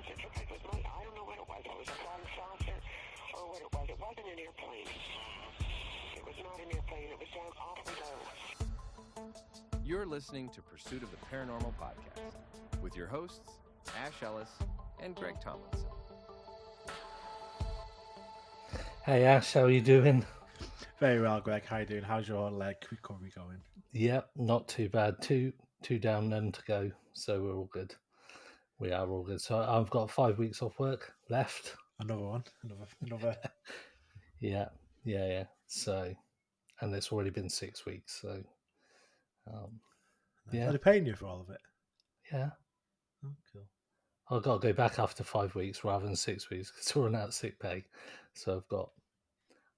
was. It looked like it was money. I don't know what it was. It was a flying saucer or what it was. It wasn't an airplane. It was not an airplane. It was down awfully low. You're listening to Pursuit of the Paranormal podcast with your hosts, Ash Ellis and Greg Tomlinson. Hey Ash, how are you doing? Very well, Greg. How you doing? How's your leg recovery going? Yep, not too bad. Two down, none to go. So we're all good. We are all good. So I've got 5 weeks off work left. Another one. Another. Yeah. So, and it's already been 6 weeks. So, yeah. Are they paying you for all of it? Yeah. Oh, cool. I've got to go back after 5 weeks rather than 6 weeks because we're on out sick pay. So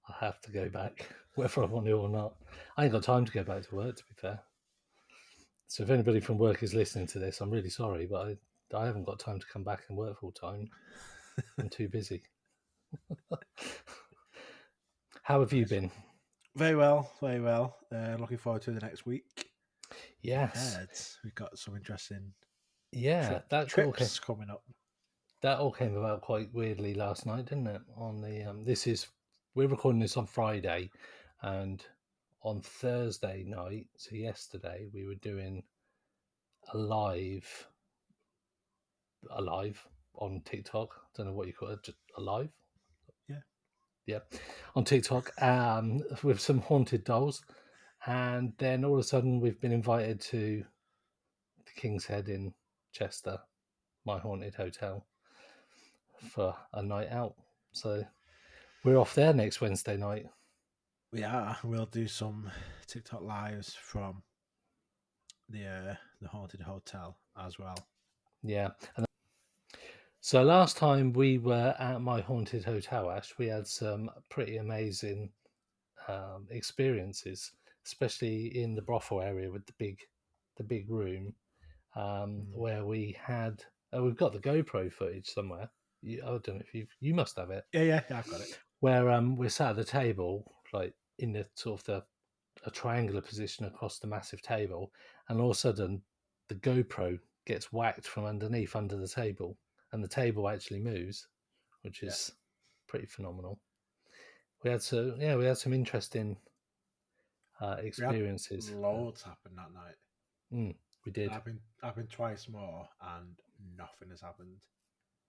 I have to go back whether I want to or not. I ain't got time to go back to work, to be fair. So if anybody from work is listening to this, I'm really sorry, but I haven't got time to come back and work full time. I'm too busy. How have you been? Very well, very well. Looking forward to the next week. Yes. We've got some interesting trips coming up. That all came about quite weirdly last night, didn't it? On the we're recording this on Friday, and on Thursday night, so yesterday, we were doing a live on TikTok. I don't know what you call it, just a live. Yeah, on TikTok, with some haunted dolls, and then all of a sudden we've been invited to the King's Head in Chester, my haunted hotel, for a night out. So we're off there next Wednesday night. We are. We'll do some TikTok lives from the haunted hotel as well. Yeah. So last time we were at my haunted hotel, Ash, we had some pretty amazing experiences, especially in the brothel area with the big room, where we had. We've got the GoPro footage somewhere. I don't know if you must have it. Yeah, I've got it. Where we're sat at the table, like in the sort of a triangular position across the massive table, and all of a sudden the GoPro gets whacked from underneath under the table, and the table actually moves, which is pretty phenomenal. We had some interesting experiences. Loads happened that night. We did. I've been twice more, and nothing has happened.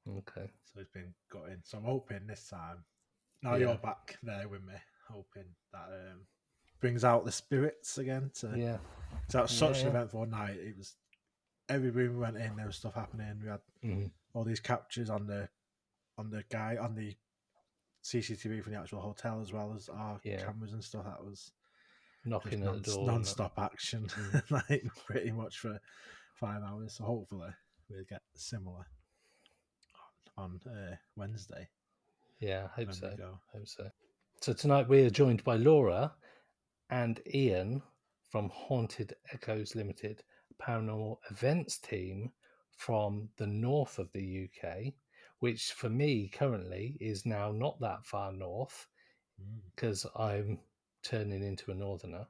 Okay. So it's been gutting. So I'm hoping this time. Now you're back there with me, hoping that brings out the spirits again. So that was such an eventful night. It was every room we went in, there was stuff happening. We had all these captures on the CCTV from the actual hotel, as well as our cameras and stuff. That was knocking at the door, non-stop action, like pretty much for 5 hours. So hopefully we'll get similar on Wednesday. Yeah, I hope so. So tonight we are joined by Laura and Ian from Haunted Echoes Ltd, a paranormal events team from the north of the UK, which for me currently is now not that far north because I'm turning into a northerner.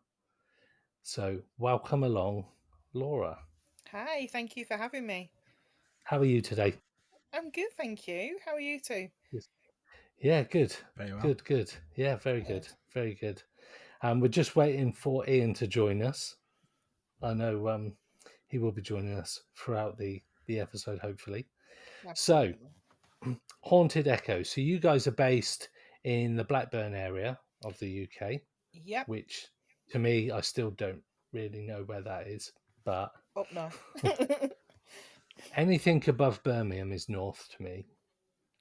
So welcome along, Laura. Hi, thank you for having me. How are you today? I'm good, thank you. How are you two? Yeah, good. Very well. Good. Yeah, very good. Very good. We're just waiting for Ian to join us. I know he will be joining us throughout the episode, hopefully. Absolutely. So, Haunted Echoes. So you guys are based in the Blackburn area of the UK. Yep. Which, to me, I still don't really know where that is. But up north. Anything above Birmingham is north to me.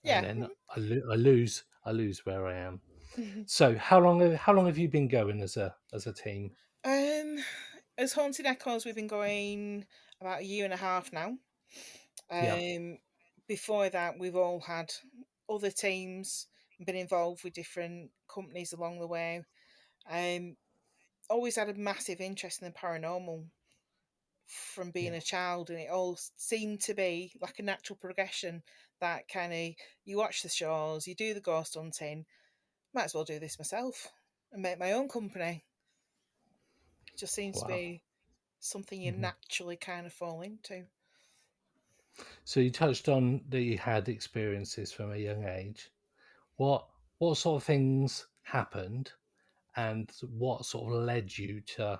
Yeah. And then I lose where I am. So how long have you been going as a team? As Haunted Echoes, we've been going about 1.5 years now. Before that, we've all had other teams, been involved with different companies along the way. Always had a massive interest in the paranormal from being a child, and it all seemed to be like a natural progression. That kind of, you watch the shows, you do the ghost hunting, might as well do this myself and make my own company. It just seems to be something you naturally kind of fall into. So you touched on that you had experiences from a young age. What sort of things happened, and what sort of led you to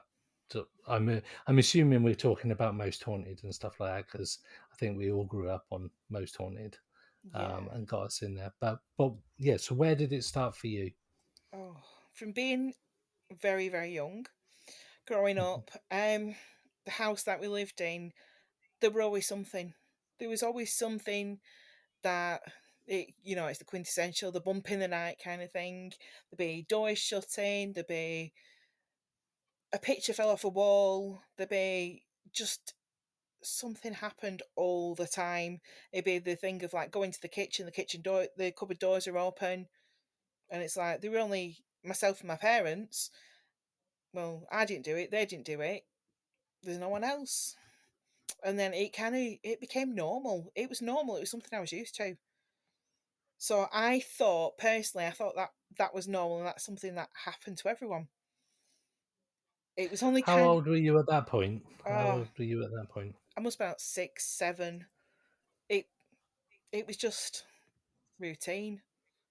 I'm assuming we're talking about Most Haunted and stuff like that, because I think we all grew up on Most Haunted, Yeah. and got us in there. But yeah, so where did it start for you? Oh, from being very, very young, growing up, the house that we lived in, there were always something. There was always something that it's the quintessential, the bump in the night kind of thing. There'd be doors shutting, there'd be a picture fell off a wall, there'd be just something happened all the time. It'd be the thing of like going to the kitchen door, the cupboard doors are open, and it's like there were only myself and my parents. Well, I didn't do it, they didn't do it. There's no one else. And then it became normal. It was normal. It was something I was used to. So I thought personally, that was normal, and that's something that happened to everyone. It was only How old were you at that point? How oh, old were you at that point? I must be about 6, 7. It it was just routine.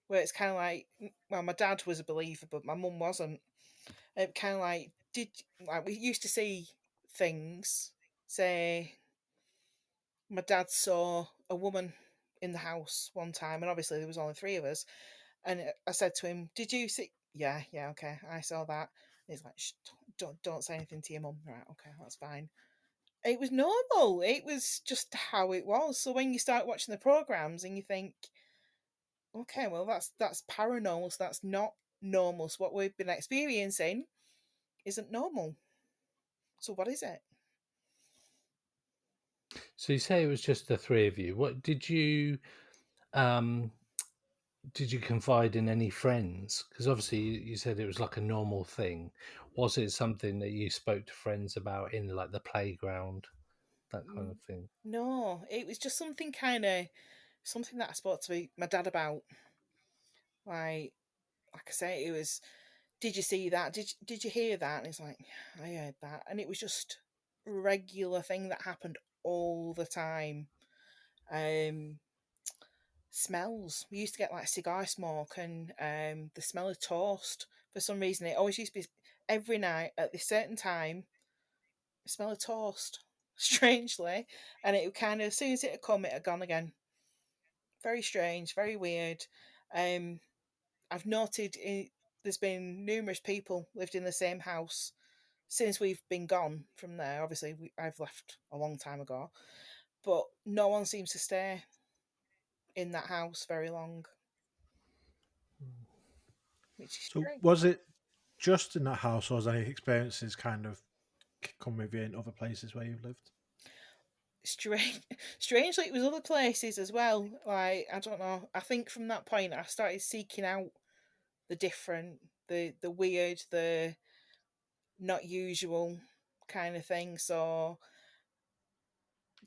Where it's kind of like, well, my dad was a believer, but my mum wasn't. It kind of like we used to see things. Say, my dad saw a woman in the house one time, and obviously there was only 3 of us. And I said to him, "Did you see?" Yeah, yeah, okay, I saw that. And he's like, Shh, don't say anything to your mum. Right, okay, that's fine. It was normal. It was just how it was. So when you start watching the programs and you think, okay, well that's paranormal. So that's not normal. So what we've been experiencing isn't normal. So what is it? So you say it was just the 3 of you. What um did you confide in any friends? Because obviously you said it was like a normal thing. Was it something that you spoke to friends about in like the playground, that kind of thing? No, it was just something that I spoke to my dad about. Like I say, it was, did you see that? Did you hear that? And it's like, I heard that, and it was just a regular thing that happened all the time. Um, Smells. We used to get like cigar smoke and the smell of toast. For some reason, it always used to be every night at this certain time. The smell of toast, strangely, and it would kind of as soon as it had come, it had gone again. Very strange, very weird. Um, I've noted there's been numerous people lived in the same house since we've been gone from there. Obviously, I've left a long time ago, but no one seems to stay in that house very long, which is So strange. was it just in that house, or was any experiences kind of come with you in other places where you've lived? Strange, strangely, it was other places as well. Like I don't know. I think from that point, I started seeking out the different, the weird, the not usual kind of thing. So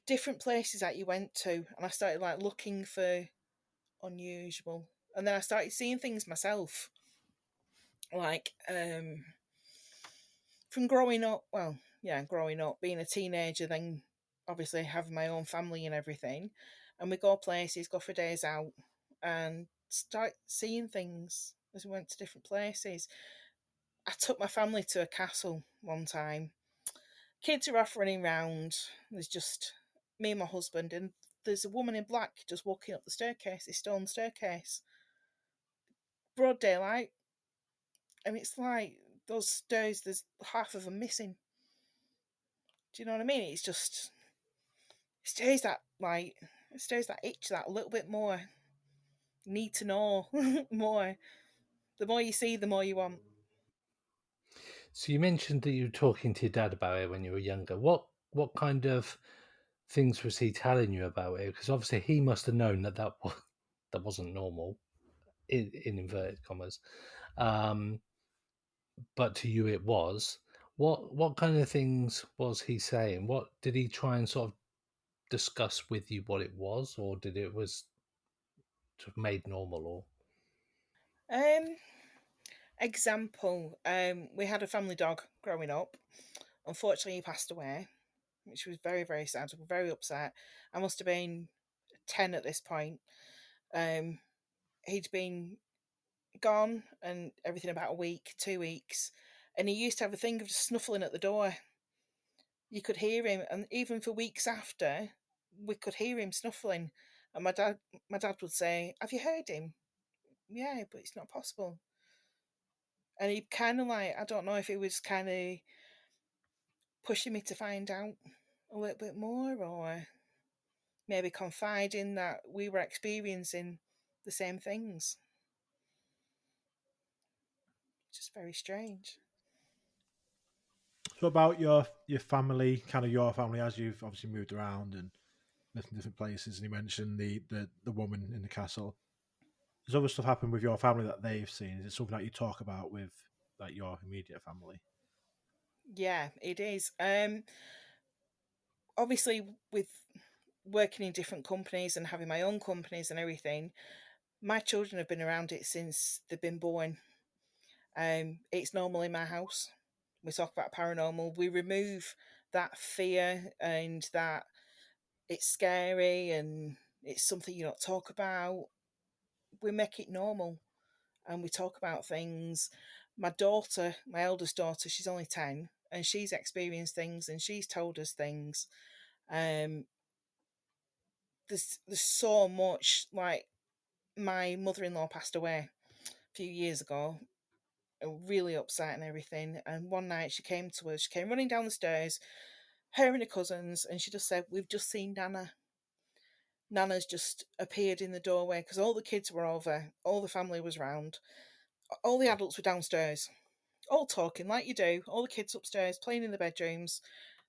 different places that you went to, and I started like looking for unusual, and then I started seeing things myself, like from growing up. Well, yeah, growing up, being a teenager, then obviously having my own family and everything, and we go places, go for days out, and start seeing things as we went to different places. I took my family to a castle one time. Kids are off running round. There's just me and my husband, and there's a woman in black just walking up the staircase, this stone staircase, broad daylight, and it's like those stairs. There's half of them missing. Do you know what I mean? It's just stays that like it stays that itch that little bit more. Need to know more. The more you see, the more you want. So you mentioned that you were talking to your dad about it when you were younger. What kind of things was he telling you about it? Because obviously he must have known that wasn't normal, in inverted commas, um, but to you it was. What kind of things was he saying? What did he try and sort of discuss with you what it was, or did it was sort of made normal? Or Um, Example. We had a family dog growing up. Unfortunately, he passed away. which was very, very sad. Very upset. I must have been 10 at this point. He'd been gone and everything about a week, 2 weeks, and he used to have a thing of just snuffling at the door. You could hear him, and even for weeks after, we could hear him snuffling. And my dad would say, "Have you heard him?" "Yeah, but it's not possible." And he kind of like, I don't know if he was kind of pushing me to find out a little bit more, or maybe confiding that we were experiencing the same things. Just very strange. So about your family, kind of your family, as you've obviously moved around and lived in different places, and you mentioned the woman in the castle. Does other stuff happen with your family that they've seen? Is it something that you talk about with like your immediate family? Yeah, it is. Obviously, with working in different companies and having my own companies and everything, my children have been around it since they've been born. It's normal in my house. We talk about paranormal. We remove that fear and that it's scary and it's something you don't talk about. We make it normal and we talk about things. My daughter, my eldest daughter, she's only 10 and she's experienced things and she's told us things. There's so much. Like, my mother-in-law passed away a few years ago, really upset and everything. And one night she came to us, she came running down the stairs, her and her cousins, and she just said, "We've just seen Nana." Nana's just appeared in the doorway because all the kids were over, all the family was round, all the adults were downstairs, all talking like you do, all the kids upstairs playing in the bedrooms.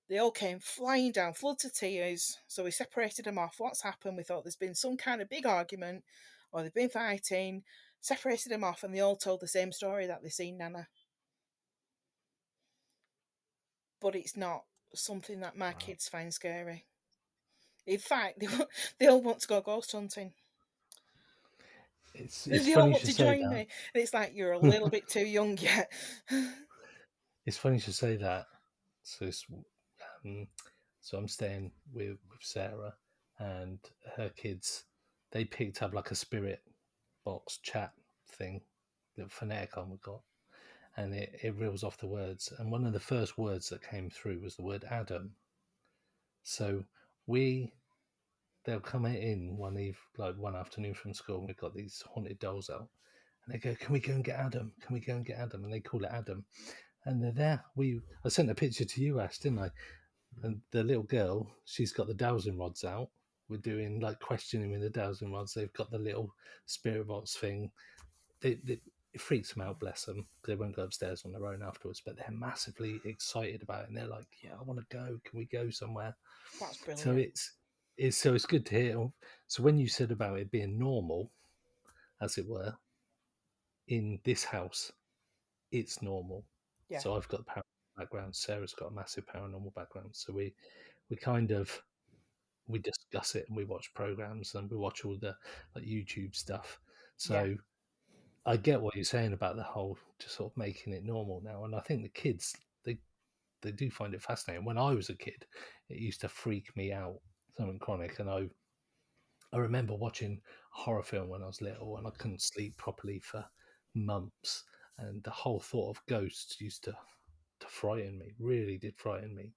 They all came flying down, floods of tears. So we separated them off. What's happened? We thought there's been some kind of big argument or they've been fighting. Separated them off and they all told the same story, that they've seen Nana. But it's not something that my kids find scary. In fact, they all want to go ghost hunting. It's they funny all want to to say join that. me. And it's like, you're a little bit too young yet. It's funny to say that. So, so I'm staying with Sarah and her kids. They picked up like a spirit box chat thing, the phoneticon we got, and it reels off the words. And one of the first words that came through was the word Adam. So they'll come in one afternoon from school, and we've got these haunted dolls out, and they go, "Can we go and get Adam? Can we go and get Adam?" And they call it Adam, and they're there. I sent a picture to you, Ash, didn't I? And the little girl, she's got the dowsing rods out. We're doing like questioning with the dowsing rods. They've got the little spirit box thing. It freaks them out, bless them. They won't go upstairs on their own afterwards, but they're massively excited about it. And they're like, "Yeah, I want to go. Can we go somewhere?" That's brilliant. So it's good to hear. So when you said about it being normal, as it were, in this house, it's normal. Yeah. So I've got a paranormal background. Sarah's got a massive paranormal background. So we kind of we discuss it and we watch programs and we watch all the like YouTube stuff. So yeah. I get what you're saying about the whole just sort of making it normal now, and I think the kids they do find it fascinating. When I was a kid, it used to freak me out, something chronic, and I remember watching a horror film when I was little, and I couldn't sleep properly for months, and the whole thought of ghosts used to frighten me. Really did frighten me.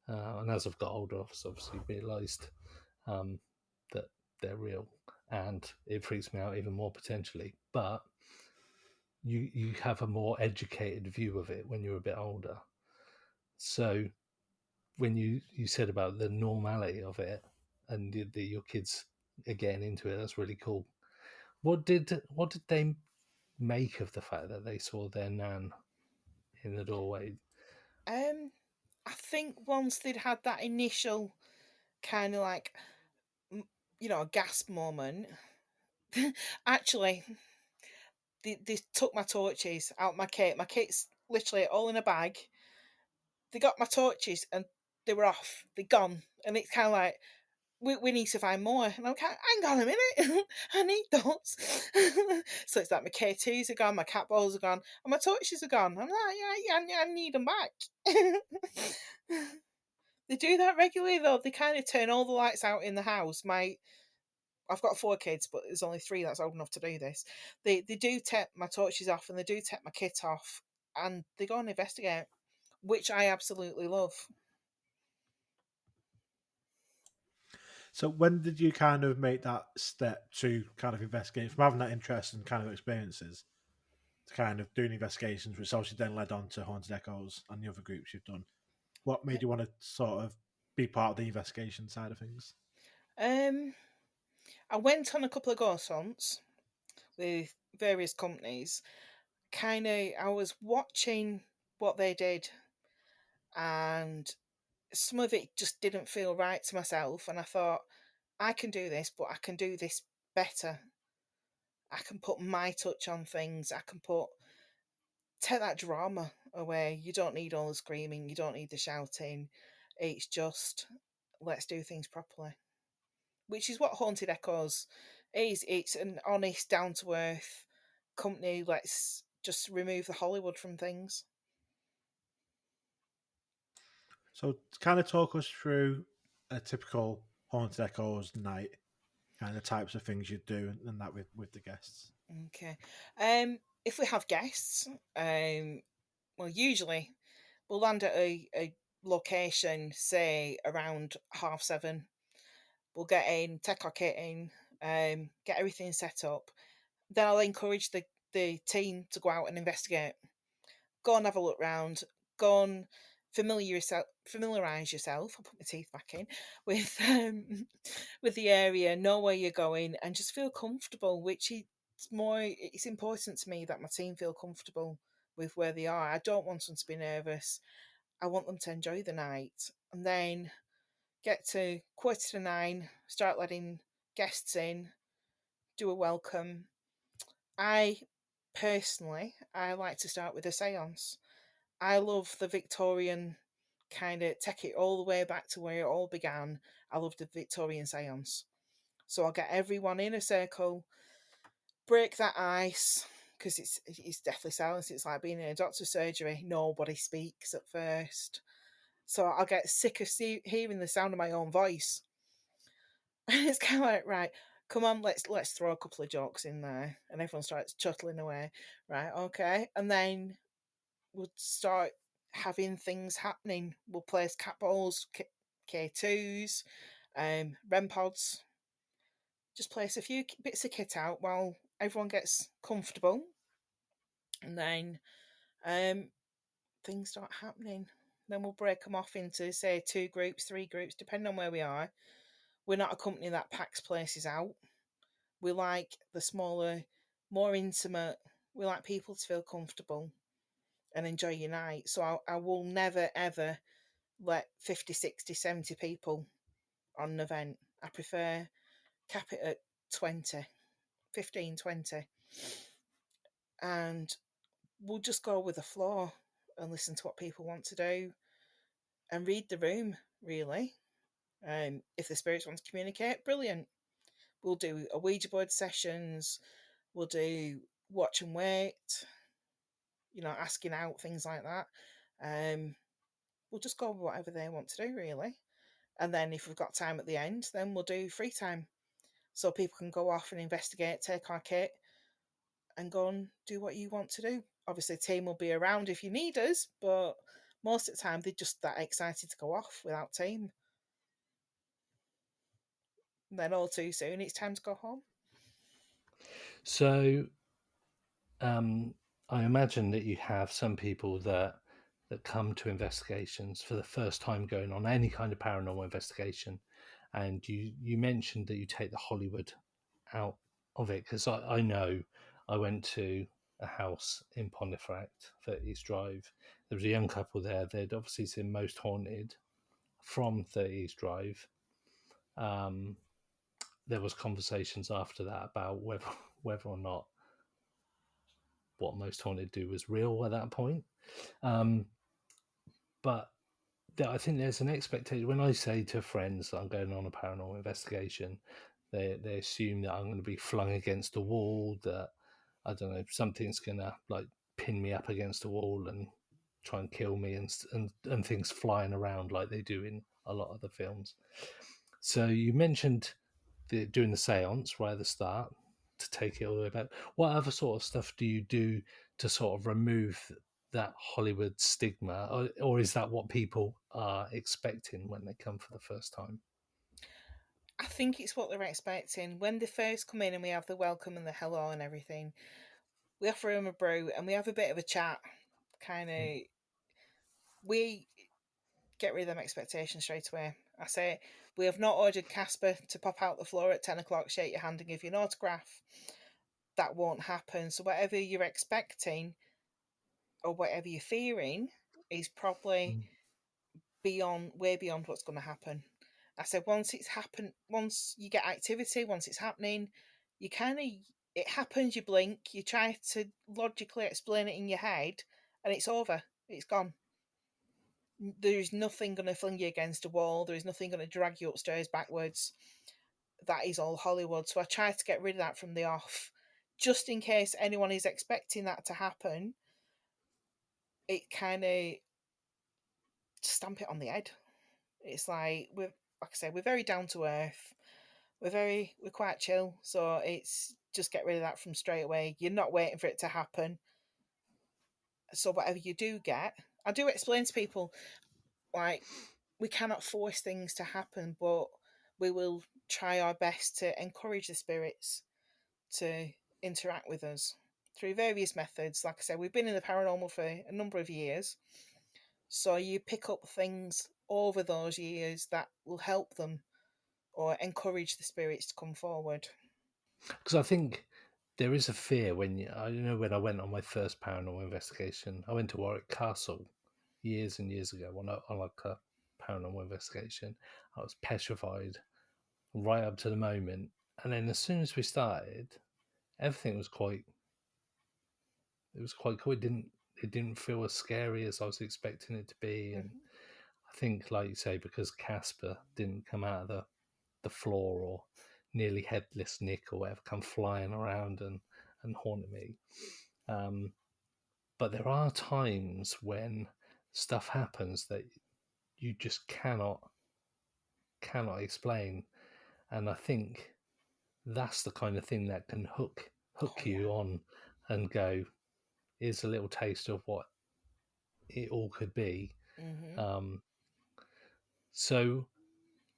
And as I've got older, I've obviously realised that they're real, and it freaks me out even more potentially. But you have a more educated view of it when you're a bit older. So when you said about the normality of it and your kids are getting into it, that's really cool. What did they make of the fact that they saw their nan in the doorway? I think once they'd had that initial kind of like, a gasp moment, actually, they took my torches out my kit. My kit's literally all in a bag. They got my torches and they were off. They're gone. And it's kind of like, we need to find more. And I'm like, hang on a minute, I need those. So it's like my K2s are gone, my cat balls are gone, and my torches are gone. I'm like, yeah, I need them back. They do that regularly, though. They kind of turn all the lights out in the house. I've got 4 kids, but there's only 3 that's old enough to do this. They do take my torches off and they do take my kit off, and they go and investigate, which I absolutely love. So when did you kind of make that step to kind of investigate, from having that interest and kind of experiences to kind of doing investigations, which obviously then led on to Haunted Echoes and the other groups you've done? What made you want to sort of be part of the investigation side of things? I went on a couple of ghost hunts with various companies. I was watching what they did, and some of it just didn't feel right to myself, and I thought, I can do this, but I can do this better. I can put my touch on things. I can take that drama away. You don't need all the screaming, you don't need the shouting. It's just, let's do things properly, which is what Haunted Echoes is. It's an honest, down to earth company. Let's just remove the Hollywood from things. So kind of talk us through a typical Haunted Echoes night, kind of types of things you do and that with the guests. Okay. If we have guests, well, usually we'll land at a location, say around 7:30. We'll get in, take our kit in, get everything set up. Then I'll encourage the team to go out and investigate. Go and have a look round. Go and familiarise yourself. I'll put my teeth back in with the area. Know where you're going, and just feel comfortable. It's important to me that my team feel comfortable with where they are. I don't want them to be nervous. I want them to enjoy the night, and then get to 9:15, start letting guests in, do a welcome. I like to start with a seance. I love the Victorian kind of, take it all the way back to where it all began. I love the Victorian seance. So I'll get everyone in a circle, break that ice, because it's deathly silence. It's like being in a doctor's surgery. Nobody speaks at first. So I'll get sick of hearing the sound of my own voice. And it's kind of like, right, come on, let's throw a couple of jokes in there. And everyone starts chuckling away. Right, okay. And then we'll start having things happening. We'll place cat balls, K2s, REM pods. Just place a few bits of kit out while everyone gets comfortable. And then things start happening. Then we'll break them off into, say, 2 groups, 3 groups, depending on where we are. We're not a company that packs places out. We like the smaller, more intimate. We like people to feel comfortable and enjoy your night. So I will never, ever let 50, 60, 70 people on an event. I prefer cap it at 20, 15, 20. And we'll just go with the flow and listen to what people want to do and read the room, really. If the spirits want to communicate, brilliant. We'll do a Ouija board sessions. We'll do watch and wait, asking out, things like that. We'll just go with whatever they want to do, really. And then if we've got time at the end, then we'll do free time. So people can go off and investigate, take our kit, and go and do what you want to do. Obviously, the team will be around if you need us, but most of the time they're just that excited to go off without team. And then all too soon, it's time to go home. So, I imagine that you have some people that come to investigations for the first time going on any kind of paranormal investigation, and you mentioned that you take the Hollywood out of it, because I know I went to a house in Pontefract, 30s Drive. There was a young couple there. They'd obviously seen Most Haunted from 30s Drive. There was conversations after that about whether or not what Most Haunted do was real at that point. But I think there's an expectation. When I say to friends that I'm going on a paranormal investigation, they assume that I'm going to be flung against a wall, that, I don't know, something's going to like pin me up against a wall and try and kill me, and things flying around like they do in a lot of the films. So you mentioned doing the seance right at the start to take it all the way back. What other sort of stuff do you do to sort of remove that Hollywood stigma, or is that what people are expecting when they come for the first time? I think it's what they're expecting. When they first come in and we have the welcome and the hello and everything, we offer them a brew and we have a bit of a chat. Kind of, we get rid of them expectations straight away. I say, we have not ordered Casper to pop out the floor at 10 o'clock, shake your hand and give you an autograph. That won't happen. So whatever you're expecting or whatever you're fearing is probably way beyond what's going to happen. I said, once it's happened, once you get activity, once it's happening, you it happens, you blink, you try to logically explain it in your head, and it's over. It's gone. There's nothing going to fling you against a wall. There is nothing going to drag you upstairs backwards. That is all Hollywood. So I try to get rid of that from the off, just in case anyone is expecting that to happen. It kind of stamp it on the head. It's like like I said, we're very down to earth. We're quite chill. So it's just get rid of that from straight away. You're not waiting for it to happen. So whatever you do get, I do explain to people, like, we cannot force things to happen, but we will try our best to encourage the spirits to interact with us through various methods. Like I said, we've been in the paranormal for a number of years. So you pick up things over those years that will help them or encourage the spirits to come forward. Because I think there is a fear when I when I went on my first paranormal investigation, I went to Warwick Castle years and years ago on like a paranormal investigation. I was petrified right up to the moment, and then as soon as we started, everything was quite cool. It didn't feel as scary as I was expecting it to be, and I think, like you say, because Casper didn't come out of the floor or nearly headless Nick or whatever come flying around and haunting me. But there are times when stuff happens that you just cannot explain, and I think that's the kind of thing that can hook you on and go, here's a little taste of what it all could be. So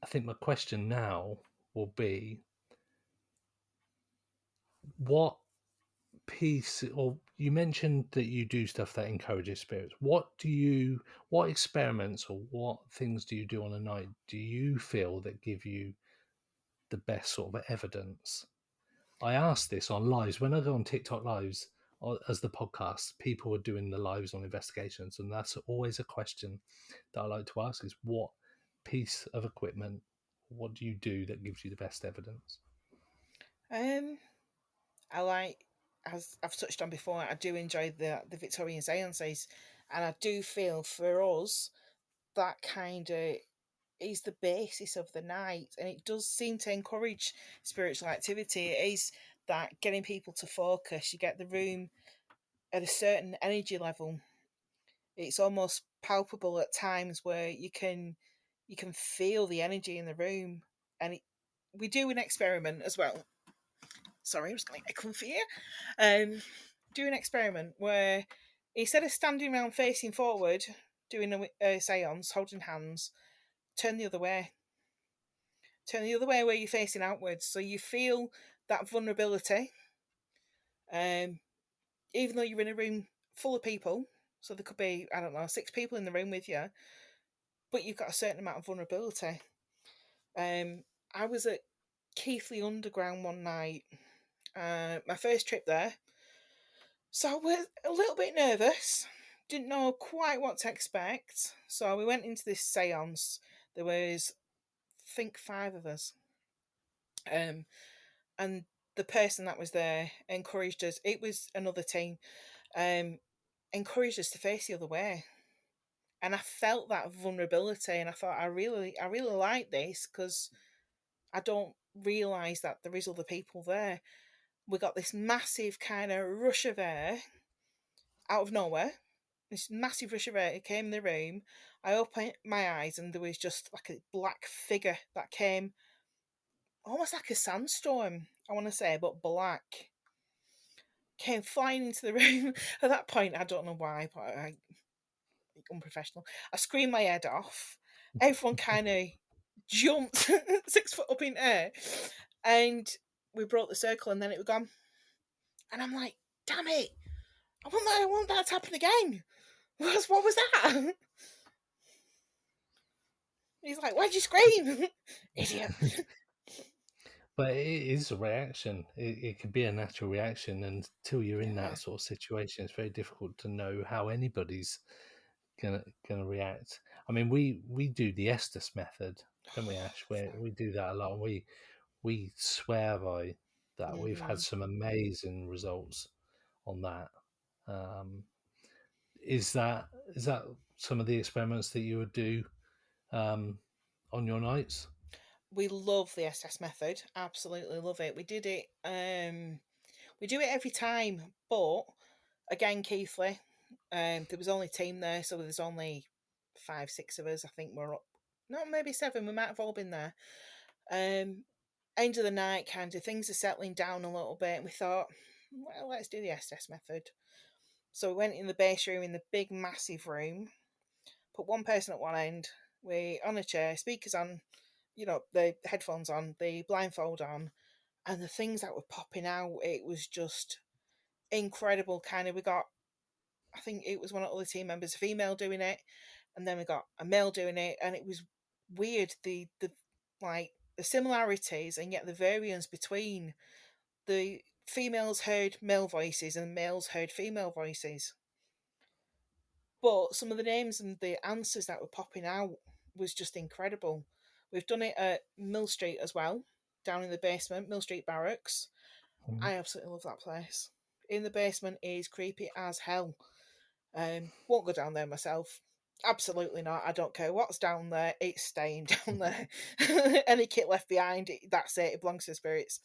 I think my question now will be, what piece, or you mentioned that you do stuff that encourages spirits. What experiments or what things do you do on a night do you feel that give you the best sort of evidence? I asked this on lives when I go on TikTok lives as the podcast. People are doing the lives on investigations, and that's always a question that I like to ask: is what piece of equipment, what do you do that gives you the best evidence? I like, as I've touched on before, I do enjoy the Victorian seances, and I do feel for us that kind of is the basis of the night, and it does seem to encourage spiritual activity. It is that getting people to focus. You get the room at a certain energy level. It's almost palpable at times where you can feel the energy in the room, and we do an experiment as well. Sorry, I'm just going to come for you. Do an experiment where instead of standing around facing forward, doing a seance, holding hands, turn the other way. Turn the other way where you're facing outwards, so you feel that vulnerability. Even though you're in a room full of people, so there could be, I don't know, 6 people in the room with you, but you've got a certain amount of vulnerability. I was at Keighley Underground one night, my first trip there, so I was a little bit nervous, didn't know quite what to expect, so we went into this seance. There was, I think, 5 of us, and the person that was there encouraged us, it was another team, encouraged us to face the other way. And I felt that vulnerability, and I thought, I really like this, because I don't realise that there is other people there. We got this massive kind of rush of air out of nowhere. This massive rush of air came in the room. I opened my eyes and there was just like a black figure that came, almost like a sandstorm, I want to say, but black. Came flying into the room. At that point, I don't know why, but I unprofessional. I screamed my head off. Everyone kind of jumped 6 foot up in air, and we broke the circle, and then it was gone. And I'm like, damn it! I want that to happen again. What was that? He's like, why'd you scream? Idiot. But it is a reaction. It can be a natural reaction, and until you're in that sort of situation, it's very difficult to know how anybody's gonna react. I mean, we do the Estes method, don't we, Ash? Where we do that a lot. And we swear by that. Mm-hmm. We've had some amazing results on that. Is that some of the experiments that you would do on your nights? We love the Estes method. Absolutely love it. We did it. We do it every time, but again, Keithley, there was only a team there, so there's only 5, 6 of us. I think we're up, not maybe 7. We might have all been there. End of the night, kind of things are settling down a little bit, and we thought, well, let's do the Estes method. So we went in the base room, in the big, massive room, put one person at one end, we on a chair, speakers on, the headphones on, the blindfold on, and the things that were popping out, it was just incredible. Kind of, we got, I think it was one of the other team members, a female doing it, and then we got a male doing it, and it was weird, the similarities and yet the variance between the females heard male voices and males heard female voices. But some of the names and the answers that were popping out was just incredible. We've done it at Mill Street as well, down in the basement, Mill Street Barracks. Mm-hmm. I absolutely love that place. In the basement is creepy as hell. Won't go down there myself. Absolutely not. I don't care what's down there. It's staying down there. Any kit left behind, that's it. It belongs to the spirits.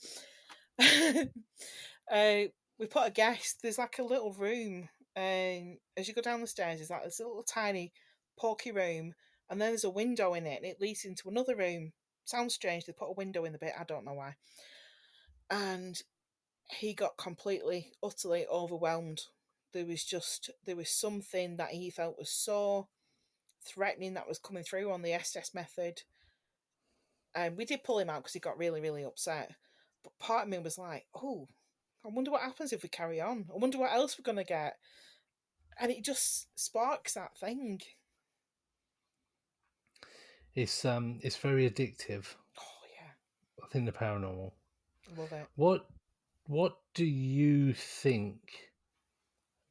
We put a guest. There's like a little room. As you go down the stairs, there's like this little tiny porky room, and then there's a window in it, and it leads into another room. Sounds strange. They put a window in the bit. I don't know why. And he got completely, utterly overwhelmed. There was something that he felt was so threatening that was coming through on the Estes method. And we did pull him out because he got really, really upset. But part of me was like, oh, I wonder what happens if we carry on. I wonder what else we're going to get. And it just sparks that thing. It's very addictive. Oh, yeah. I think the paranormal. Love it. What do you think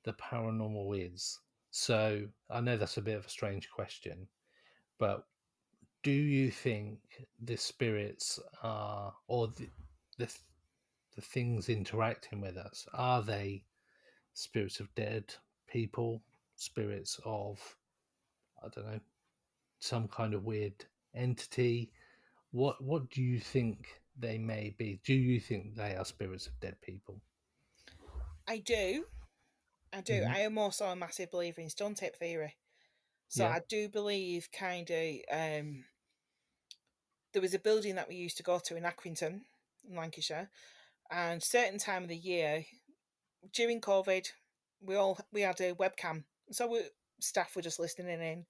the paranormal is? So I know that's a bit of a strange question, but do you think the spirits are, or the things interacting with us, are they spirits of dead people, spirits of, I don't know, some kind of weird entity? What do you think they may be? Do you think they are spirits of dead people? I do. Mm-hmm. I am also a massive believer in stone tape theory. So yeah. I do believe kind of there was a building that we used to go to in Accrington, in Lancashire, and certain time of the year, during COVID, we had a webcam. So staff were just listening in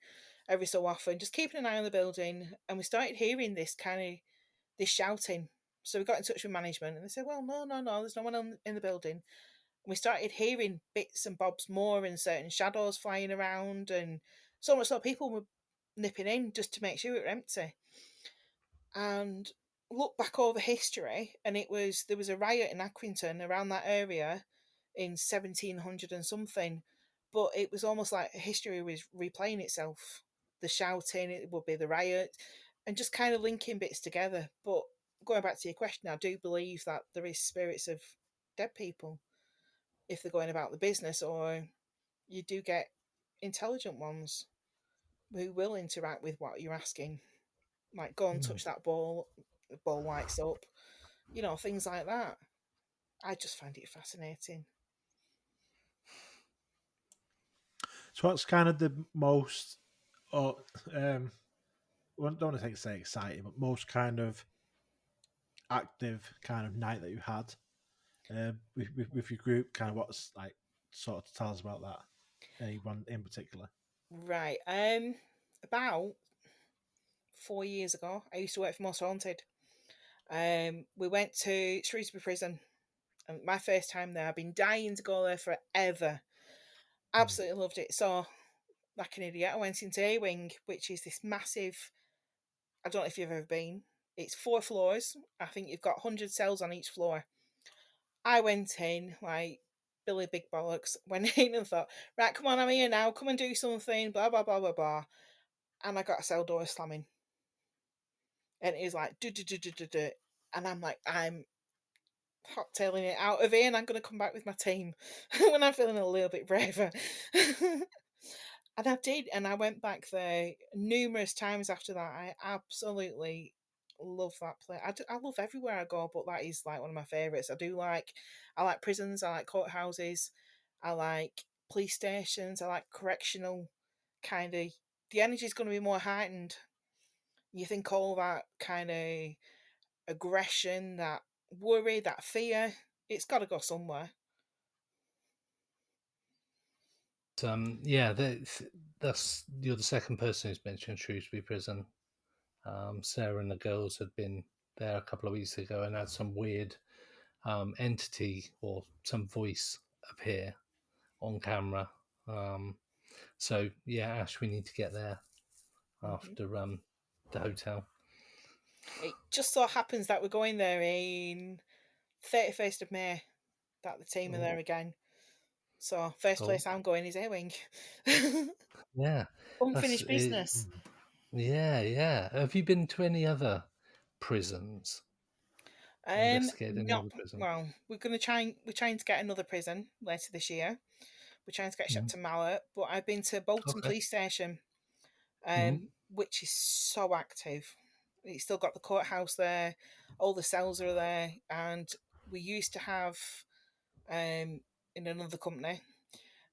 every so often, just keeping an eye on the building, and we started hearing this shouting. So we got in touch with management, and they said, well, no, there's no one in the building. We started hearing bits and bobs more and certain shadows flying around, and so much so people were nipping in just to make sure it were empty. And look back over history, and there was a riot in Accrington around that area in 1700 and something, but it was almost like history was replaying itself. The shouting, it would be the riot, and just kind of linking bits together. But going back to your question, I do believe that there is spirits of dead people if they're going about the business, or you do get intelligent ones who will interact with what you're asking, like go and touch that ball, the ball lights up, things like that. I just find it fascinating. So what's kind of the most, I don't want to say exciting, but most kind of active kind of night that you had with your group? Kind of what's like sort of tell us about that? Anyone in particular? Right. About 4 years ago, I used to work for Most Haunted. We went to Shrewsbury Prison, and my first time there. I've been dying to go there forever. Absolutely loved it. So, like an idiot, I went into A Wing, which is this massive. I don't know if you've ever been. It's 4 floors. I think you've got 100 cells on each floor. I went in like Billy Big Bollocks. Went in and thought, right, come on, I'm here now. Come and do something. Blah blah blah blah blah. And I got a cell door slamming, and it was like do do do do do do, and I'm like, I'm hot tailing it out of here, and I'm going to come back with my team when I'm feeling a little bit braver. And I did, and I went back there numerous times after that. I absolutely love that place. I love everywhere I go, but that is like one of my favourites. I like prisons, I like courthouses, I like police stations, I like correctional kind of. The energy is going to be more heightened. You think all that kind of aggression, that worry, that fear, it's got to go somewhere. Yeah, that's you're the second person who's mentioned Shrewsbury Prison. Sarah and the girls had been there a couple of weeks ago and had some weird entity or some voice appear on camera. So yeah, Ash, we need to get there after the hotel. It just so happens that we're going there in 31st of May. That the team are there again. So first place I'm going is A Wing. Yeah, Unfinished business. Yeah. Have you been to any other prisons? Investigated any other prison? Well, we're trying to get another prison later this year. We're trying to get shipped to Mallet, but I've been to Bolton Police Station, which is so active. It's still got the courthouse there, all the cells are there, and we used to have in another company,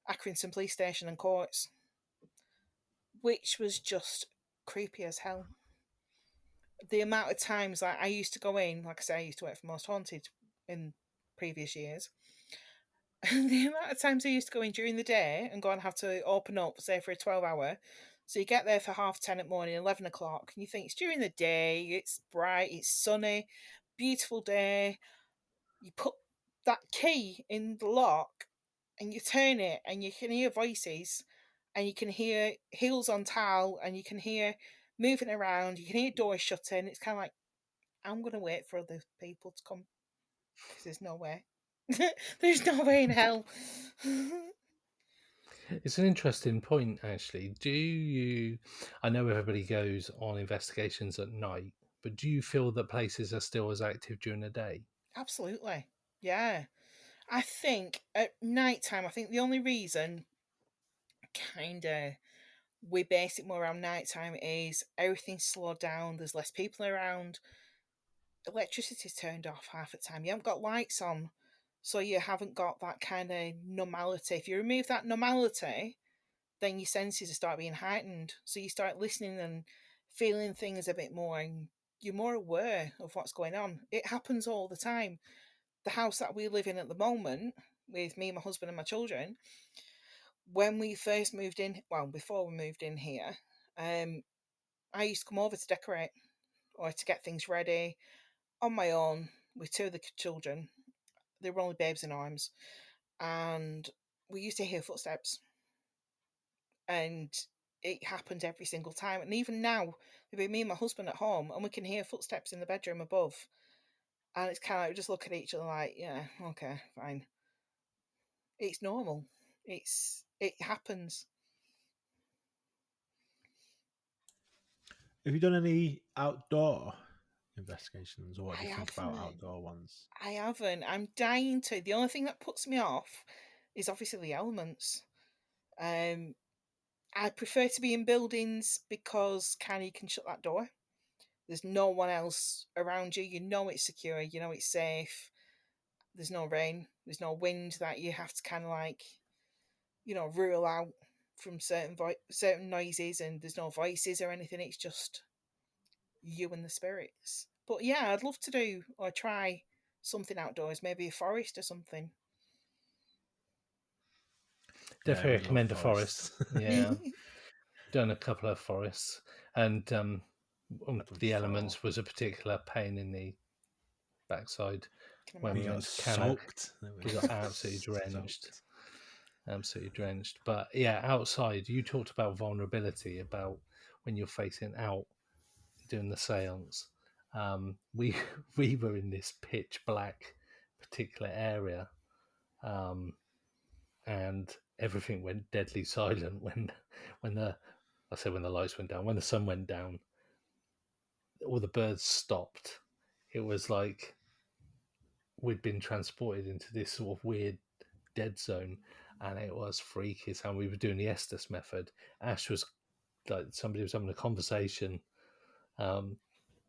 Accrington Police Station and Courts, which was just creepy as hell. The amount of times like I used to go in, like I say, I used to work for Most Haunted in previous years. And the amount of times I used to go in during the day and go and have to open up, say, for a 12-hour. So you get there for 10:30 at morning, 11 o'clock, and you think it's during the day, it's bright, it's sunny, beautiful day. You put that key in the lock and you turn it and you can hear voices and you can hear heels on towel and you can hear moving around, you can hear doors shutting. It's kind of like, I'm going to wait for other people to come because there's no way. There's no way in hell. It's an interesting point, actually. I know everybody goes on investigations at night, but do you feel that places are still as active during the day? Absolutely. Yeah. I think at night time, I think the only reason kind of we base it more around night time is everything's slowed down, there's less people around, electricity's turned off half the time, you haven't got lights on, so you haven't got that kind of normality. If you remove that normality, then your senses start being heightened, so you start listening and feeling things a bit more, and you're more aware of what's going on. It happens all the time. The house that we live in at the moment, with me, my husband and my children, when we first moved in, well, before we moved in here, I used to come over to decorate or to get things ready on my own with 2 of the children. They were only babes in arms, and we used to hear footsteps, and it happened every single time. And even now, it'd be me and my husband at home, and we can hear footsteps in the bedroom above, and it's kind of like we just look at each other like, yeah, okay, fine. It's normal. It happens. Have you done any outdoor investigations, or what do you think about outdoor ones? I haven't. I'm dying to. The only thing that puts me off is obviously the elements. I prefer to be in buildings because you can shut that door. There's no one else around you. You know it's secure. You know it's safe. There's no rain. There's no wind that you have to kind of like, rule out. from certain noises, and there's no voices or anything. It's just you and the spirits. But yeah, I'd love to do or try something outdoors, maybe a forest or something. Definitely recommend a forest. Yeah, done a couple of forests, and the elements was a particular pain in the backside when we went to Cannock. We got absolutely drenched. But yeah, outside, you talked about vulnerability, about when you're facing out doing the seance. We were in this pitch black particular area, and everything went deadly silent when the lights went down, when the sun went down, all the birds stopped. It was like we'd been transported into this sort of weird dead zone, and it was freaky. And we were doing the Estes method. Ash was like, somebody was having a conversation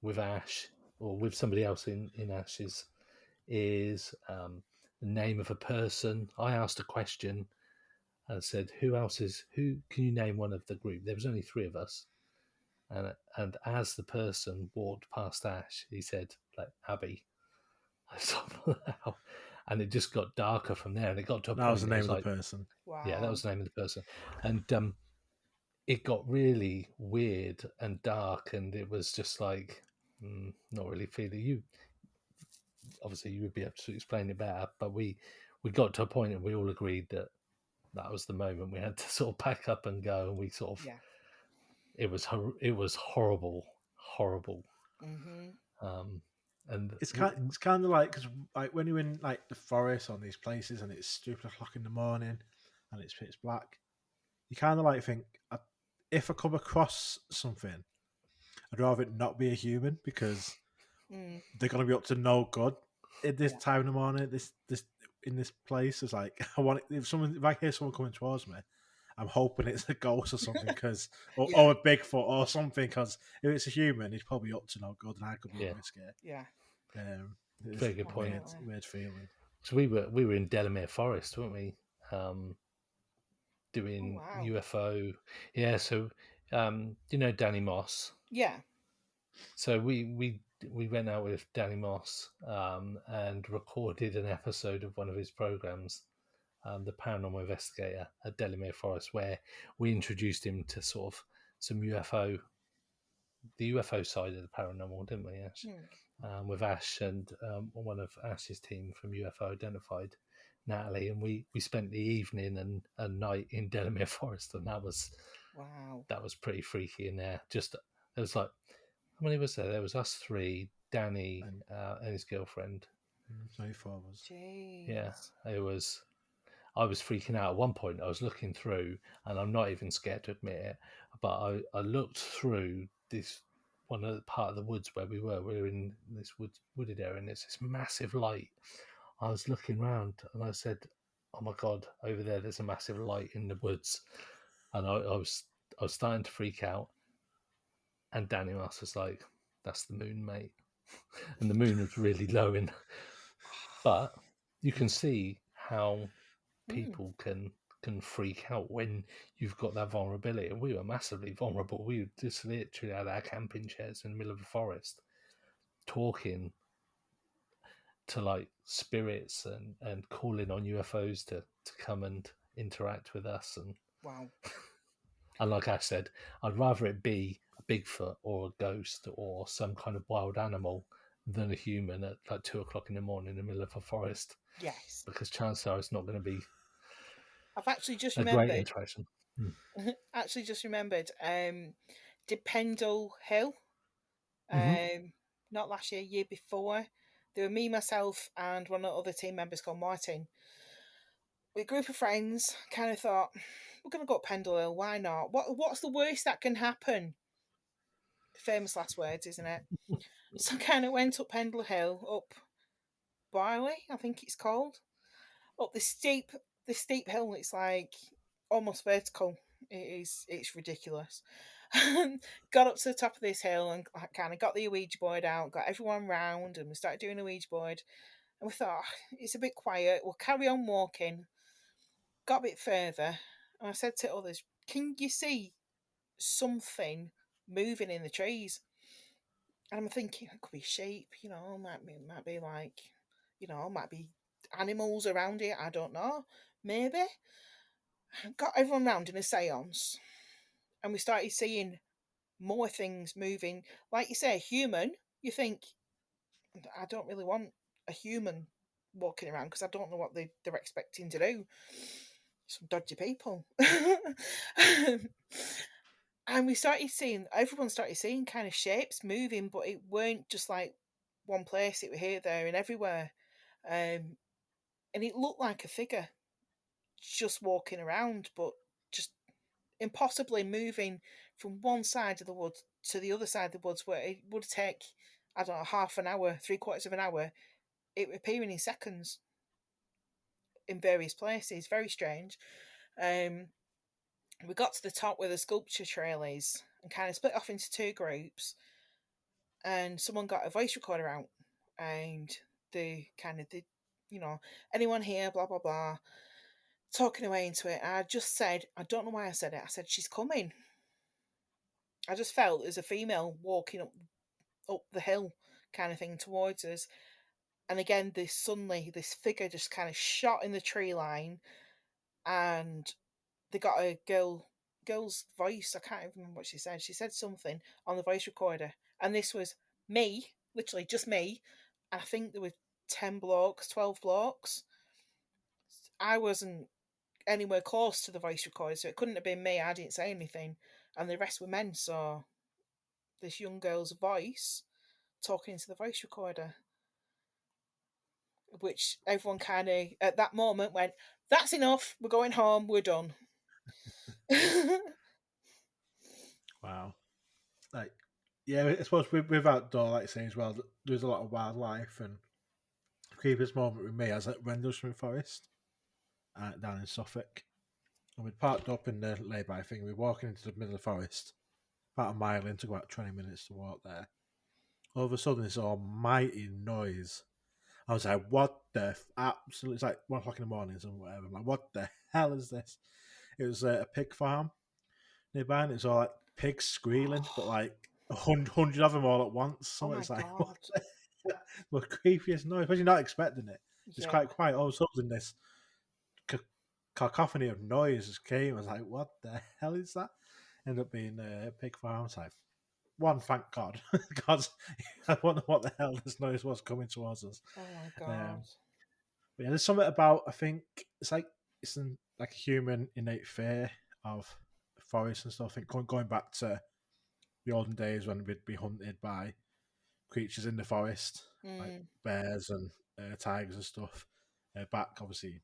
with Ash, or with somebody else in Ash's ears, the name of a person. I asked a question and said, who can you name one of the group? There was only 3 of us. And as the person walked past Ash, he said, like, Abby. I thought, wow. And it just got darker from there, and it got to a point. That was the name of the person. Wow. Yeah, that was the name of the person. And it got really weird and dark, and it was just like, not really feeling you. Obviously, you would be able to explain it better, but we got to a point, and we all agreed that was the moment we had to sort of pack up and go. And we sort of, it was horrible. Mm-hmm. And it's kind of like, because like when you're in like the forest on these places and it's stupid o'clock in the morning and it's pitch black, you kind of like think, if I come across something, I'd rather it not be a human, because they're gonna be up to no good at this time in the morning. This in this place is like, if I hear someone coming towards me, I'm hoping it's a ghost or something, because or a Bigfoot or something, because if it's a human, he's probably up to no good, and I could be a risky. Yeah. Very good point. Weird feeling. So we were in Delamere Forest, weren't we? Doing UFO. Yeah. So you know Danny Moss. Yeah. So we went out with Danny Moss and recorded an episode of one of his programs, the Paranormal Investigator at Delamere Forest, where we introduced him to sort of some the UFO side of the paranormal, didn't we, Ash? With Ash and one of Ash's team from UFO Identified, Natalie, and we spent the evening and night in Delamere Forest, and that was pretty freaky in there. Just, it was like, how many was there? There was us 3, Danny and his girlfriend. 24 of us. Jeez. Yeah, it was. I was freaking out at one point. I was looking through, and I'm not even scared to admit it, but I looked through this one of the part of the woods where we were. We were in this wooded area, and it's this massive light. I was looking around, and I said, "Oh my God, over there, there's a massive light in the woods," and I was starting to freak out. And Danny Ross was like, "That's the moon, mate," and the moon was really low in. But you can see how people can freak out when you've got that vulnerability. And we were massively vulnerable. We just literally had our camping chairs in the middle of the forest, talking to like spirits and calling on UFOs to come and interact with us. And and like I said, I'd rather it be a Bigfoot or a ghost or some kind of wild animal than a human at like 2 o'clock in the morning in the middle of a forest. Yes. Because chances are it's not going to be I've actually just remembered. Great interaction. Actually just remembered. Did Pendle Hill? Not last year, year before. There were me, myself, and one of the other team members called Martin. With a group of friends, kind of thought, we're going to go up Pendle Hill, why not? What's the worst that can happen? Famous last words, isn't it? So kind of went up Pendle Hill, up Barley, I think it's called. Up the steep hill. It's like almost vertical. It's ridiculous. Got up to the top of this hill and kind of got the Ouija board out, got everyone round, and we started doing a Ouija board. And we thought, it's a bit quiet, we'll carry on walking. Got a bit further, and I said to others, can you see something moving in the trees? And I'm thinking it could be sheep, might be like, might be animals around it. I don't know. Maybe. Got everyone round in a seance, and we started seeing more things moving. Like you say, human. You think, I don't really want a human walking around because I don't know what they're expecting to do. Some dodgy people. And everyone started seeing kind of shapes moving, but it weren't just like one place, it was here, there, and everywhere. And it looked like a figure just walking around, but just impossibly moving from one side of the woods to the other side of the woods, where it would take, I don't know, half an hour, 3/4 of an hour. It appearing in seconds in various places. Very strange. We got to the top where the sculpture trail is and kind of split off into two groups, and someone got a voice recorder out, and they kind of did, anyone here, blah blah blah, talking away into it. And I just said, I don't know why I said it, I said, she's coming. I just felt there's a female walking up the hill kind of thing towards us. And again, this figure just kind of shot in the tree line, and they got a girl's voice. I can't even remember what she said. She said something on the voice recorder, and this was me, literally just me. I think there were 10 blokes, 12 blokes. I wasn't anywhere close to the voice recorder, so it couldn't have been me. I didn't say anything, and the rest were men. So this young girl's voice talking into the voice recorder, which everyone kind of at that moment went, "That's enough. We're going home. We're done." Wow. Like, yeah, I suppose with outdoor, like saying as well, there's a lot of wildlife, and the creepiest moment with me is at Rendlesham Forest down in Suffolk. And we'd parked up in the lay-by thing. We were walking into the middle of the forest, about a mile in, took about 20 minutes to walk there. All of a sudden, this almighty noise. I was like, what the absolutely, it's like 1 o'clock in the morning or whatever. I'm like, what the hell is this? It was a pig farm nearby, and it was all like pigs squealing, but like 100 of them all at once. So Oh my it's like, God. the creepiest noise, because you're not expecting it. It's Yeah. quite quiet. All of a sudden, this cacophony of noise came. I was like, what the hell is that? Ended up being a pig farm type. One, thank God, because I don't know what the hell this noise was coming towards us. Oh my God. But yeah, there's something about, I think it's like like a human innate fear of forests and stuff. I think going back to the olden days when we'd be hunted by creatures in the forest, like bears and tigers and stuff. Back obviously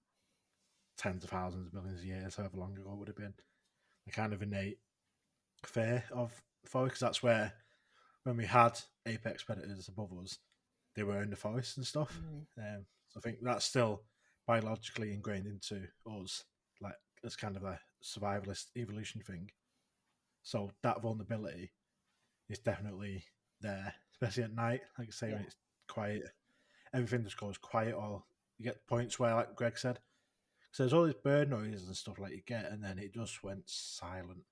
tens of thousands of millions of years, however long ago it would have been. A kind of innate fear of forest, because that's where, when we had apex predators above us, they were in the forest and stuff. So I think that's still biologically ingrained into us, like as kind of a survivalist evolution thing. So that vulnerability is definitely there, especially at night. Like I say, when it's quiet, everything just goes quiet. Or you get points where, like Greg said, so there's all these bird noises and stuff like you get, and then it just went silent.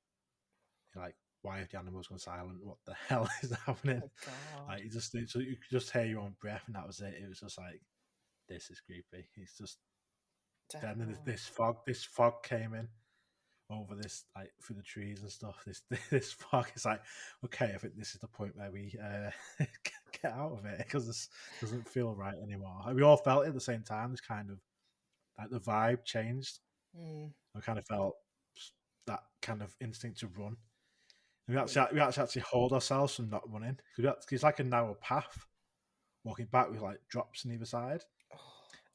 You're like, why have the animals gone silent? What the hell is happening? Oh like you could just hear your own breath, and that was it. It was just like, this is creepy. It's just then this fog came in over this, like through the trees and stuff. This fog is like, okay, I think this is the point where we get out of it, because this doesn't feel right anymore. Like, we all felt it at the same time. It's kind of like the vibe changed. I kind of felt that kind of instinct to run. And we actually hold ourselves from not running, because it's like a narrow path walking back with like drops on either side.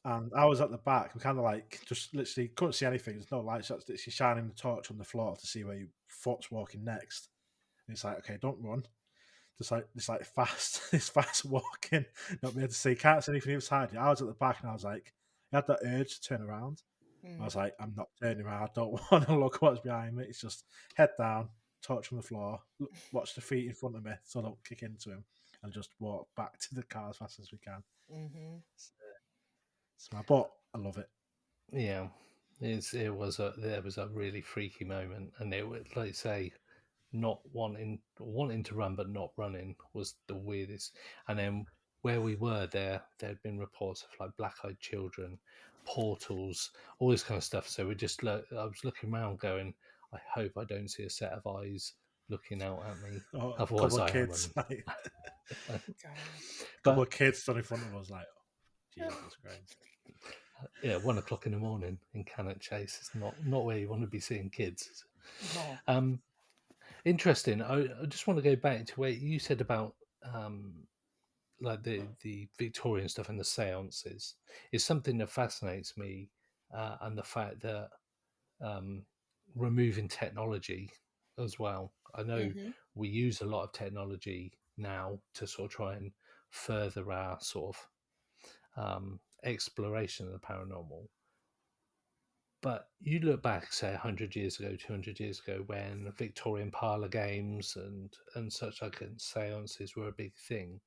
And I was at the back. I'm kind of like just literally couldn't see anything. There's no lights. So literally shining the torch on the floor to see where your foot's walking next. And it's like, okay, don't run. Just like this, like this fast walking, not being able to see. Can't see anything either side. I was at the back, and I was like, I had that urge to turn around. I was like, I'm not turning around. I don't want to look what's behind me. It's just head down, torch on the floor, watch the feet in front of me so I don't kick into him, and just walk back to the car as fast as we can. But I love it. Yeah. There was a really freaky moment, and it was, like you say, not wanting to run but not running was the weirdest. And then where we were there'd been reports of like black-eyed children, portals, all this kind of stuff. So I was looking around going, I hope I don't see a set of eyes looking out at me, Oh, a otherwise couple of I am kids, running. God. couple But of kids stood in front of us, like, oh, Jesus Christ. yeah, 1 o'clock in the morning in Cannock Chase is not where you want to be seeing kids. No. Interesting. I just want to go back to where you said about like the Victorian stuff and the seances. Is something that fascinates me, and the fact that removing technology as well. I know Mm-hmm. we use a lot of technology now to sort of try and further our sort of exploration of the paranormal. But you look back, say, 100 years ago, 200 years ago, when Victorian parlour games and such like and seances were a big thing,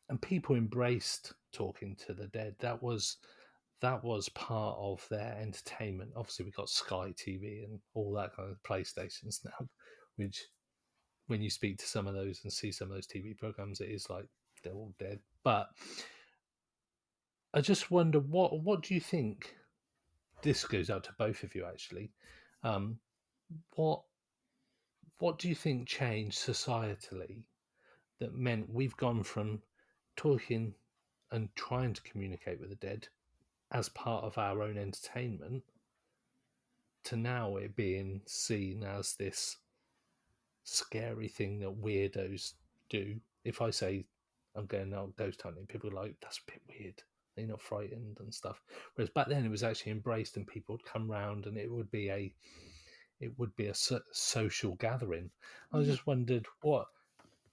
and people embraced talking to the dead. That was part of their entertainment. Obviously, we got Sky TV and all that kind of PlayStations now, which when you speak to some of those and see some of those TV programs, it is like they're all dead. But I just wonder, what do you think? This goes out to both of you, actually. Um, what do you think changed societally that meant we've gone from talking and trying to communicate with the dead as part of our own entertainment to now it being seen as this scary thing that weirdos do? If I say I'm going out ghost hunting, people are like, that's a bit weird. They're not frightened and stuff. Whereas back then it was actually embraced and people would come round and it would be a social gathering. I just wondered what,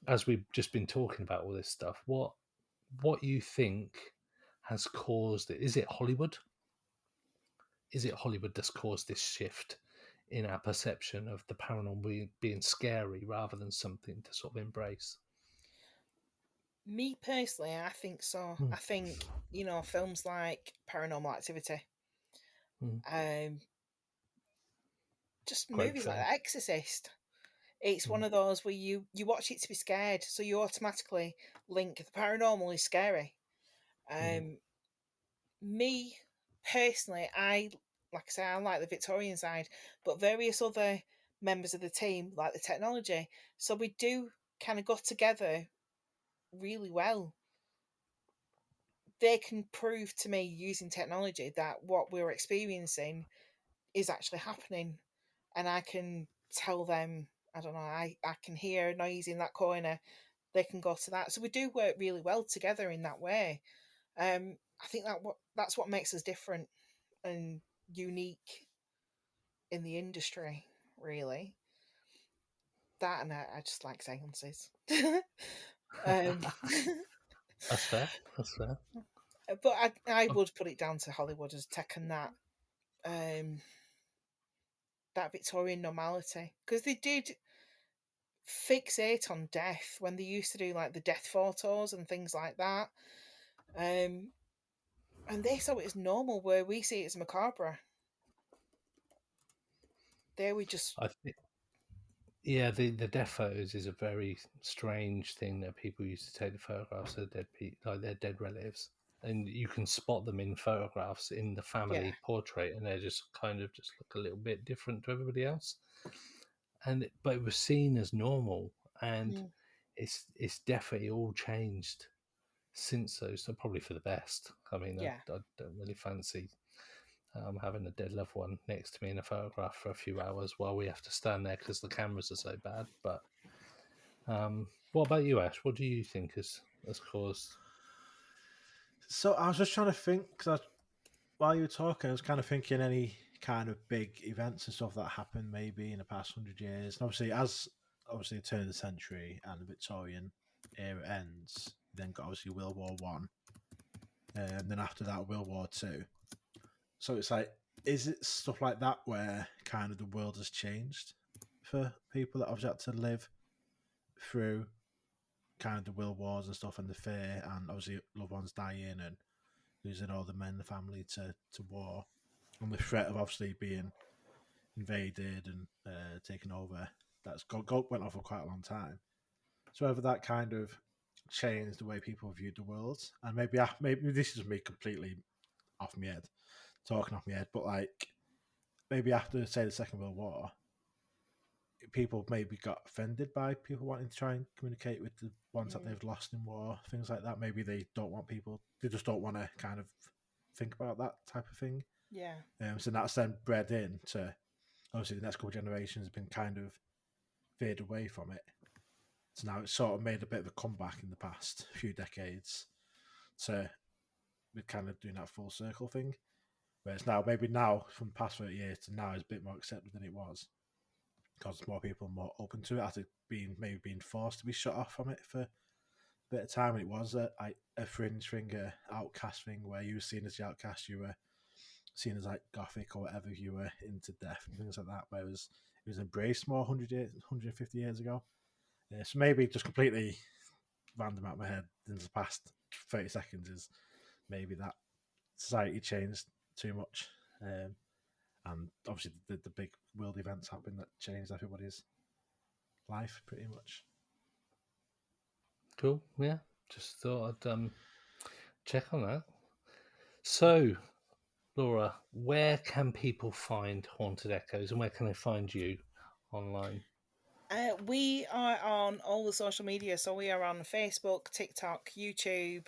as we've just been talking about all this stuff, what you think has caused it. Is it Hollywood? Is it Hollywood that's caused this shift in our perception of the paranormal being scary rather than something to sort of embrace? Me personally, I think so. Mm. I think, films like Paranormal Activity, Mm. just Great movies like film. The Exorcist. It's one of those where you watch it to be scared, so you automatically link the paranormal is scary. Me personally, like I say, I like the Victorian side, but various other members of the team like the technology. So we do kind of go together really well. They can prove to me using technology that what we're experiencing is actually happening, and I can tell them, I don't know, I can hear a noise in that corner. They can go to that. So we do work really well together in that way. I think that's what makes us different and unique in the industry, really. That, and I just like seances. um, That's fair. That's fair. but I would put it down to Hollywood has taken um, that Victorian normality, because they did fixate on death when they used to do like the death photos and things like that. And they saw it as normal, where we see it as macabre. There we just I think, yeah, the death photos is a very strange thing that people used to take the photographs of dead people, like their dead relatives, and you can spot them in photographs in the yeah. family portrait, and they just kind of just look a little bit different to everybody else. But it was seen as normal, and Mm, it's definitely all changed since those. So probably for the best. I mean, yeah. I don't really fancy having a dead loved one next to me in a photograph for a few hours while we have to stand there because the cameras are so bad. But what about you, Ash? What do you think has caused? So I was just trying to think, because while you were talking, I was kind of thinking any kind of big events and stuff that happened maybe in the past 100 years. And obviously, as the turn of the century and the Victorian era ends, then got obviously World War One, and then after that World War Two. So it's like, is it stuff like that where kind of the world has changed for people that obviously had to live through kind of the world wars and stuff and the fear, and obviously loved ones dying and losing all the men in the family to war? on the threat of obviously being invaded and taken over. That's went on for quite a long time. So whether that kind of changed the way people viewed the world, and maybe this is me completely off my head, talking off my head, but like maybe after say the Second World War, people maybe got offended by people wanting to try and communicate with the ones that they've lost in war, things like that. Maybe they just don't want to kind of think about that type of thing. Yeah. So that's then bred into, obviously the next couple of generations have been kind of veered away from it. So now it's sort of made a bit of a comeback in the past few decades. So we're kind of doing that full circle thing. Whereas maybe from the past 30 years to now is a bit more accepted than it was. Because more people are more open to it after being forced to be shut off from it for a bit of time. And it was a fringe thing, outcast thing, where you were seen as the outcast, you were seen as like gothic or whatever, you were into death and things like that. Where it was embraced more 150 years ago. So maybe just completely random out of my head in the past 30 seconds is maybe that society changed too much. And obviously the big world events happened that changed everybody's life pretty much. Cool. Yeah. Just thought I'd check on that. So, Laura, where can people find Haunted Echoes and where can they find you online? We are on all the social media. So we are on Facebook, TikTok, YouTube,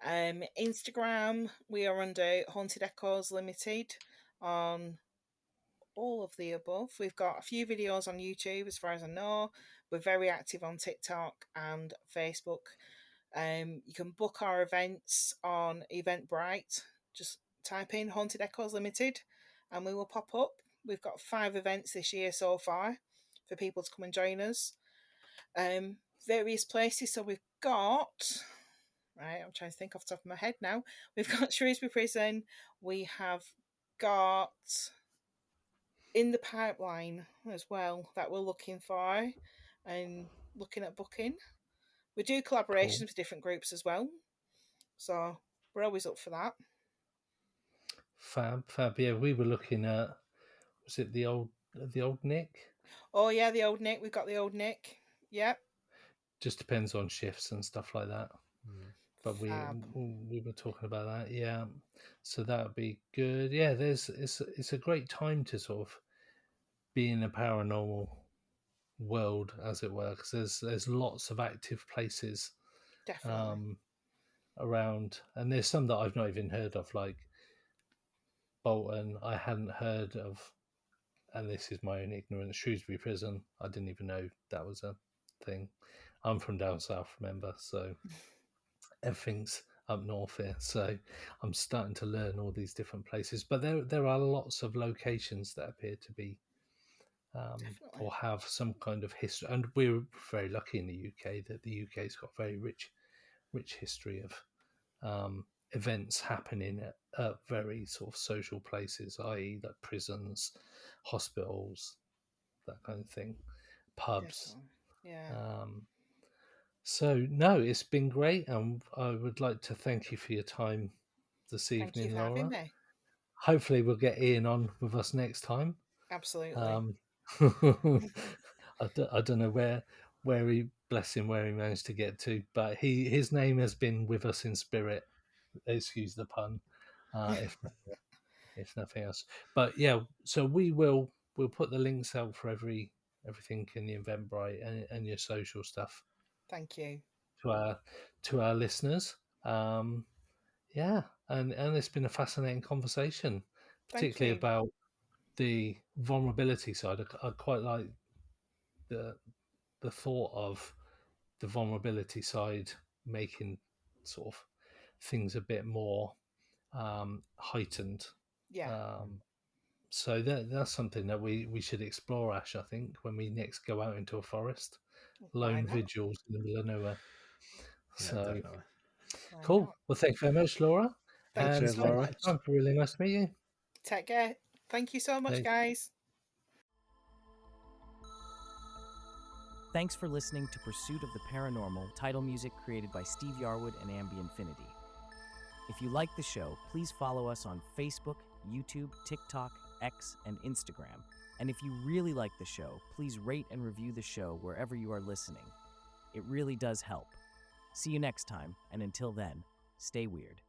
Instagram. We are under Haunted Echoes Ltd on all of the above. We've got a few videos on YouTube as far as I know. We're very active on TikTok and Facebook. You can book our events on Eventbrite. Just type in Haunted Echoes Ltd and we will pop up. We've got 5 events this year so far for people to come and join us. Various places. So we've got, right, I'm trying to think off the top of my head now. We've got Shrewsbury Prison. We have got in the pipeline as well that we're looking for and looking at booking. We do collaborations with different groups as well. So we're always up for that. Fab. Yeah, we were looking at, was it the old Nick? Oh yeah, the old Nick. We've got the old Nick. Yep. Just depends on shifts and stuff like that. But we were talking about that, yeah. So that would be good. Yeah, it's a great time to sort of be in a paranormal world, as it were, because there's lots of active places definitely around, and there's some that I've not even heard of, like Bolton. I hadn't heard of, and this is my own ignorance. Shrewsbury Prison, I didn't even know that was a thing. I'm from down south, remember, so everything's up north here. So I'm starting to learn all these different places, but there are lots of locations that appear to be or have some kind of history, and we're very lucky in the UK that the UK's got very rich history of events happening at very sort of social places, i.e. like prisons, hospitals, that kind of thing, pubs. Definitely. Yeah. So no, it's been great, and I would like to thank you for your time this evening, Thank you for Laura. having me. Hopefully we'll get Ian on with us next time. Absolutely. I don't know where he, bless him, where he managed to get to, but his name has been with us in spirit. Excuse the pun, if nothing else. But yeah, so we'll put the links out for everything in the Eventbrite and your social stuff. Thank you to our listeners. Yeah, and it's been a fascinating conversation, particularly about the vulnerability side. I quite like the thought of the vulnerability side making sort of things a bit more heightened. Yeah. So that's something that we should explore, Ash, I think, when we next go out into a forest. Lone vigils in the middle of nowhere. Yeah, so definitely. Cool. Well, thank you very much, Laura. Cheers, Laura. Really nice to meet you. Take care. Thank you so much, guys. Thanks for listening to Pursuit of the Paranormal, title music created by Steve Yarwood and Ambi Infinity. If you like the show, please follow us on Facebook, YouTube, TikTok, X, and Instagram. And if you really like the show, please rate and review the show wherever you are listening. It really does help. See you next time, and until then, stay weird.